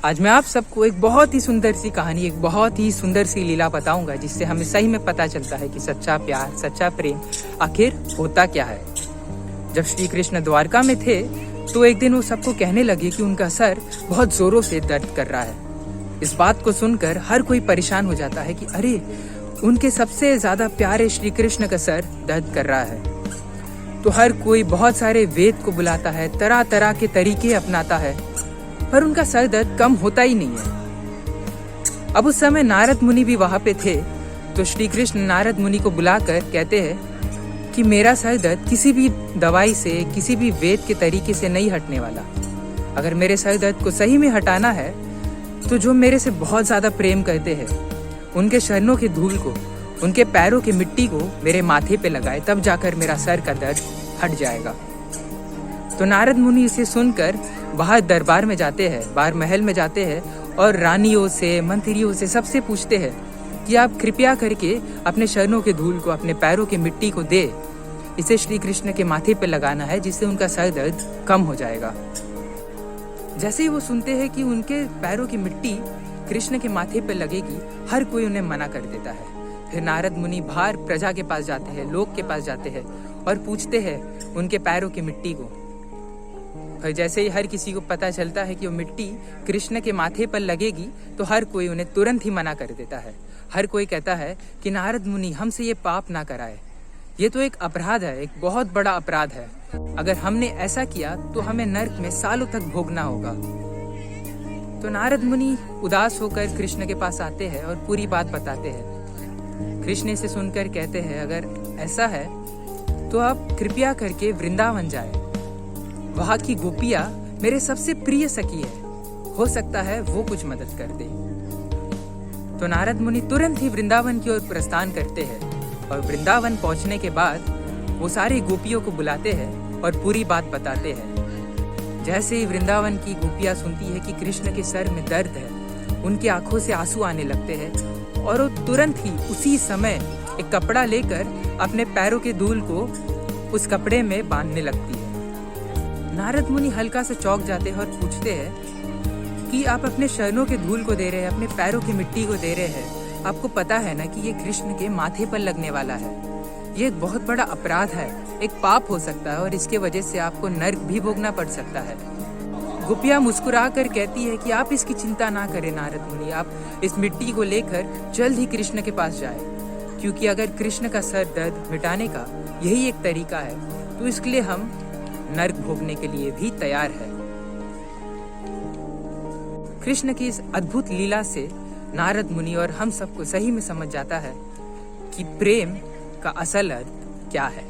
आज मैं आप सबको एक बहुत ही सुंदर सी कहानी, एक बहुत ही सुंदर सी लीला बताऊंगा, जिससे हमें सही में पता चलता है कि सच्चा प्यार, सच्चा प्रेम आखिर होता क्या है। जब श्री कृष्ण द्वारका में थे तो एक दिन वो सबको कहने लगे कि उनका सर बहुत जोरों से दर्द कर रहा है। इस बात को सुनकर हर कोई परेशान हो जाता है कि अरे, उनके सबसे ज्यादा प्यारे श्री कृष्ण का सर दर्द कर रहा है। तो हर कोई बहुत सारे वेद को बुलाता है, तरह तरह के तरीके अपनाता है, पर उनका सर दर्द कम होता ही नहीं है। अब उस समय नारद मुनि भी वहां पे थे। तो श्री कृष्ण नारद मुनि को बुलाकर कहते हैं कि मेरा सर दर्द किसी भी दवाई से, किसी भी वेद के तरीके से नहीं हटने वाला। अगर मेरे सर दर्द को सही में हटाना है तो जो मेरे से बहुत ज्यादा प्रेम करते हैं, उनके चरणों के धूल को, उनके पैरों की मिट्टी को मेरे माथे पे लगाए, तब जाकर मेरा सर का दर्द हट जाएगा। तो नारद मुनि इसे सुनकर बाहर दरबार में जाते हैं, बाहर महल में जाते हैं और रानियों से, मंत्रियों से, सबसे पूछते हैं कि आप कृपया करके अपने चरणों के धूल को, अपने पैरों की मिट्टी को दे, इसे श्री कृष्ण के माथे पे लगाना है, जिससे उनका सर दर्द कम हो जाएगा। जैसे ही वो सुनते हैं कि उनके पैरों की मिट्टी कृष्ण के माथे पे लगेगी, हर कोई उन्हें मना कर देता है। फिर नारद मुनि बाहर प्रजा के पास जाते हैं, लोग के पास जाते हैं और पूछते हैं उनके पैरों की मिट्टी को। और जैसे ही हर किसी को पता चलता है कि वो मिट्टी कृष्ण के माथे पर लगेगी, तो हर कोई उन्हें तुरंत ही मना कर देता है। हर कोई कहता है कि नारद मुनि, हमसे ये पाप ना कराए, ये तो एक अपराध है, एक बहुत बड़ा अपराध है। अगर हमने ऐसा किया तो हमें नरक में सालों तक भोगना होगा। तो नारद मुनि उदास होकर कृष्ण के पास आते हैं और पूरी बात बताते हैं। कृष्ण इसे सुनकर कहते हैं, अगर ऐसा है तो आप कृपया करके वृंदावन जाए। वहां की गोपियां मेरे सबसे प्रिय सखी है, हो सकता है वो कुछ मदद कर दे। तो नारद मुनि तुरंत ही वृंदावन की ओर प्रस्थान करते हैं और वृंदावन पहुंचने के बाद वो सारी गोपियों को बुलाते हैं और पूरी बात बताते हैं। जैसे ही वृंदावन की गोपियां सुनती है कि कृष्ण के सर में दर्द है, उनकी आंखों से आंसू आने लगते हैं और वो तुरंत ही उसी समय एक कपड़ा लेकर अपने पैरों के धूल को उस कपड़े में बांधने लगती है। नारद मुनि हल्का से चौंक जाते हैं और पूछते हैं कि आप अपने चरणों के धूल को दे रहे हैं, अपने पैरों की मिट्टी को दे रहे हैं, आपको पता है ना कि ये कृष्ण के माथे पर लगने वाला है। ये एक बहुत बड़ा अपराध है, एक पाप हो सकता है और इसके वजह से आपको नरक भी भोगना पड़ सकता है। गोपियां मुस्कुरा कर कहती है कि आप इसकी चिंता ना करें नारद मुनि, आप इस मिट्टी को लेकर जल्द ही कृष्ण के पास जाए, क्योंकि अगर कृष्ण का सर दर्द मिटाने का यही एक तरीका है, तो इसके लिए हम नरक भोगने के लिए भी तैयार है। कृष्ण की इस अद्भुत लीला से नारद मुनि और हम सबको सही में समझ जाता है कि प्रेम का असल अर्थ क्या है।